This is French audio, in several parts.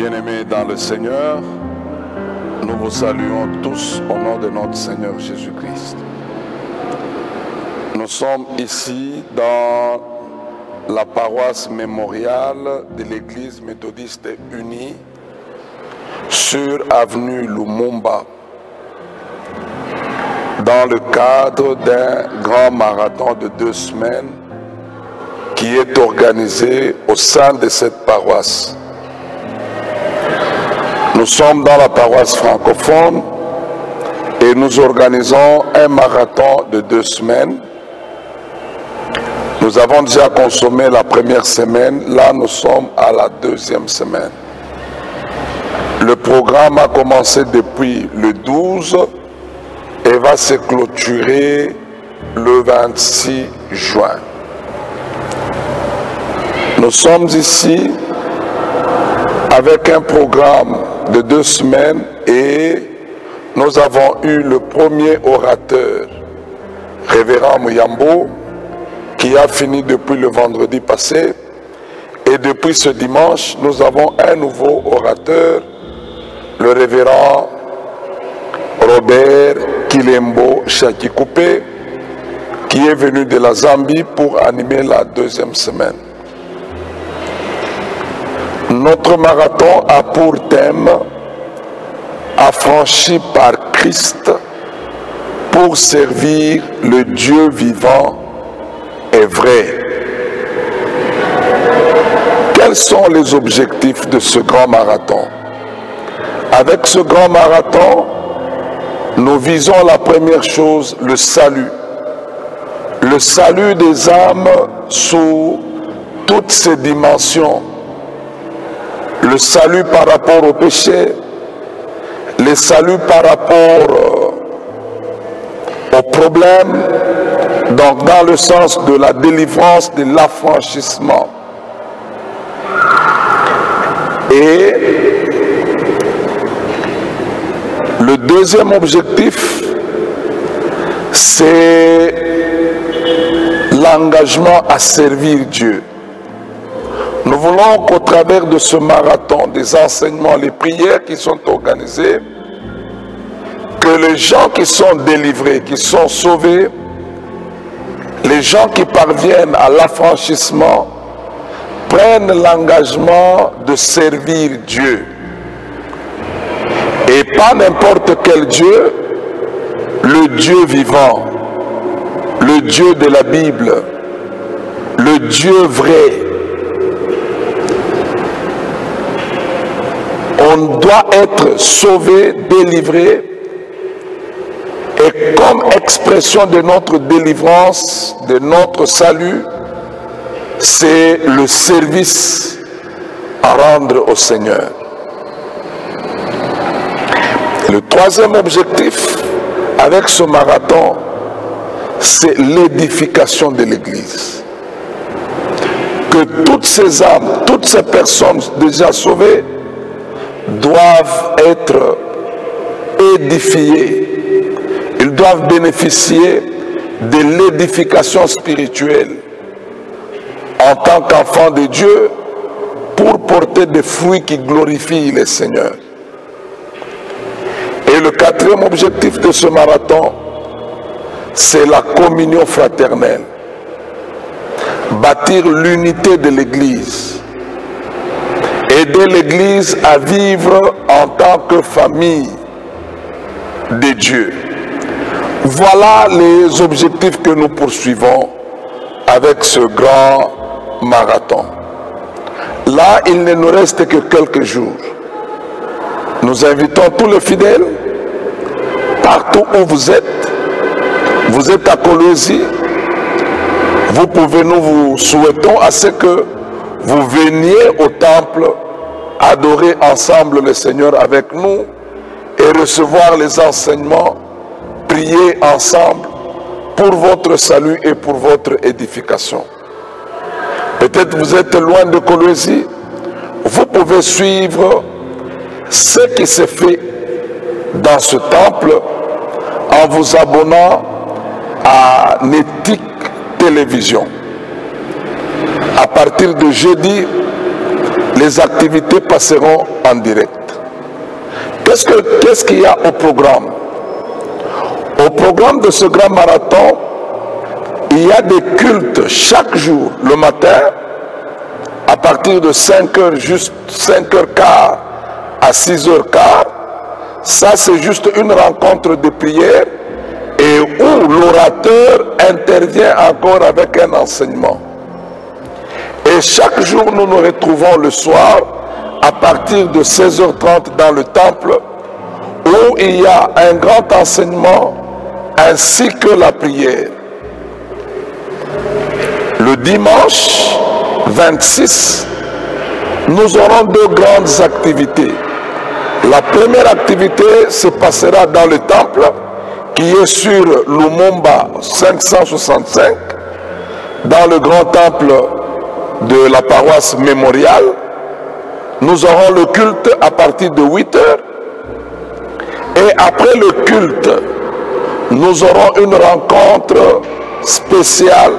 Bien-aimés dans le Seigneur, nous vous saluons tous au nom de notre Seigneur Jésus-Christ. Nous sommes ici dans la paroisse mémoriale de l'Église méthodiste unie sur avenue Lumumba, dans le cadre d'un grand marathon de 2 semaines qui est organisé au sein de cette paroisse. Nous sommes dans la paroisse francophone et nous organisons un marathon de 2 semaines. Nous avons déjà consommé la première semaine, là nous sommes à la 2e semaine. Le programme a commencé depuis le 12 et va se clôturer le 26 juin. Nous sommes ici avec un programme de 2 semaines et nous avons eu le premier orateur, Révérend Muyambo, qui a fini depuis le vendredi passé, et depuis ce dimanche, nous avons un nouveau orateur, le Révérend Robert Kilembo Shakikoupé, qui est venu de la Zambie pour animer la 2e semaine. Notre marathon a pour thème « Affranchi par Christ pour servir le Dieu vivant et vrai ». Quels sont les objectifs de ce grand marathon? Avec ce grand marathon, nous visons la première chose, le salut. Le salut des âmes sous toutes ses dimensions. Le salut par rapport au péché, le salut par rapport aux problèmes, donc dans le sens de la délivrance, de l'affranchissement. Et le deuxième objectif, c'est l'engagement à servir Dieu. Nous voulons qu'au travers de ce marathon, des enseignements, les prières qui sont organisées, que les gens qui sont délivrés, qui sont sauvés, les gens qui parviennent à l'affranchissement, prennent l'engagement de servir Dieu. Et pas n'importe quel Dieu, le Dieu vivant, le Dieu de la Bible, le Dieu vrai. On doit être sauvé, délivré, et comme expression de notre délivrance, de notre salut, c'est le service à rendre au Seigneur. Le troisième objectif avec ce marathon, c'est l'édification de l'Église. Que toutes ces âmes, toutes ces personnes déjà sauvées, doivent être édifiés. Ils doivent bénéficier de l'édification spirituelle en tant qu'enfants de Dieu pour porter des fruits qui glorifient le Seigneur. Et le 4e objectif de ce marathon, c'est la communion fraternelle. Bâtir l'unité de l'Église. Aider l'Église à vivre en tant que famille de Dieu. Voilà les objectifs que nous poursuivons avec ce grand marathon. Là, il ne nous reste que quelques jours. Nous invitons tous les fidèles, partout où vous êtes à Kolwezi, nous souhaitons à ce que vous veniez au temple adorer ensemble le Seigneur avec nous et recevoir les enseignements, prier ensemble pour votre salut et pour votre édification. Peut-être vous êtes loin de Kolwezi, vous pouvez suivre ce qui se fait dans ce temple en vous abonnant à Nétique Télévision. À partir de jeudi, les les activités passeront en direct. Qu'est-ce qu'il y a au programme? Au programme de ce grand marathon, il y a des cultes chaque jour, le matin, à partir de 5h, juste 5h15 à 6h15. Ça, c'est juste une rencontre de prière et où l'orateur intervient encore avec un enseignement. Et chaque jour, nous nous retrouvons le soir à partir de 16h30 dans le temple où il y a un grand enseignement ainsi que la prière. Le dimanche 26, nous aurons deux grandes activités. La première activité se passera dans le temple qui est sur Lumumba 565, dans le grand temple de la paroisse mémoriale. Nous aurons le culte à partir de 8h. Et après le culte, nous aurons une rencontre spéciale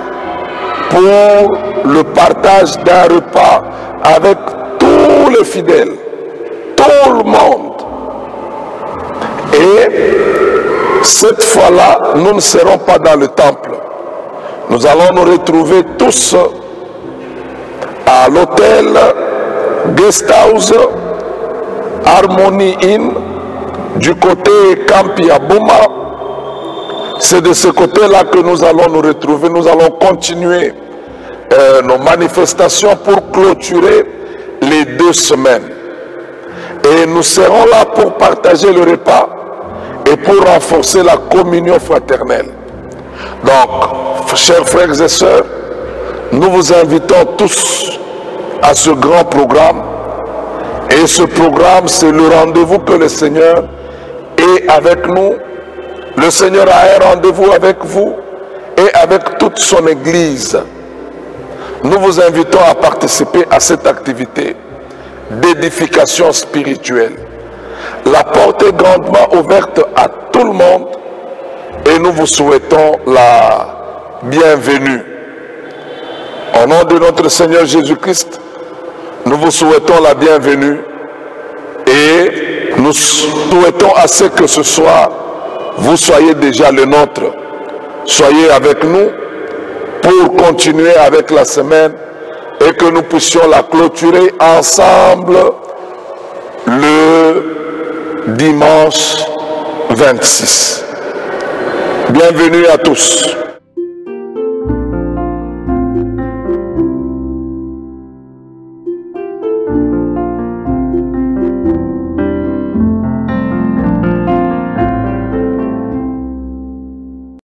pour le partage d'un repas avec tous les fidèles, tout le monde. Et cette fois-là, nous ne serons pas dans le temple. Nous allons nous retrouver tous à l'hôtel Guest House Harmony Inn du côté Campi Abouma. C'est de ce côté-là que nous allons nous retrouver. Nous allons continuer nos manifestations pour clôturer les 2 semaines. Et nous serons là pour partager le repas et pour renforcer la communion fraternelle. Donc, chers frères et sœurs, nous vous invitons tous à ce grand programme. Et ce programme, c'est le rendez-vous que le Seigneur est avec nous. Le Seigneur a un rendez-vous avec vous et avec toute son Église. Nous vous invitons à participer à cette activité d'édification spirituelle. La porte est grandement ouverte à tout le monde et nous vous souhaitons la bienvenue. Au nom de notre Seigneur Jésus-Christ, nous vous souhaitons la bienvenue et nous souhaitons à ce que ce soir, vous soyez déjà le nôtre. Soyez avec nous pour continuer avec la semaine et que nous puissions la clôturer ensemble le dimanche 26. Bienvenue à tous.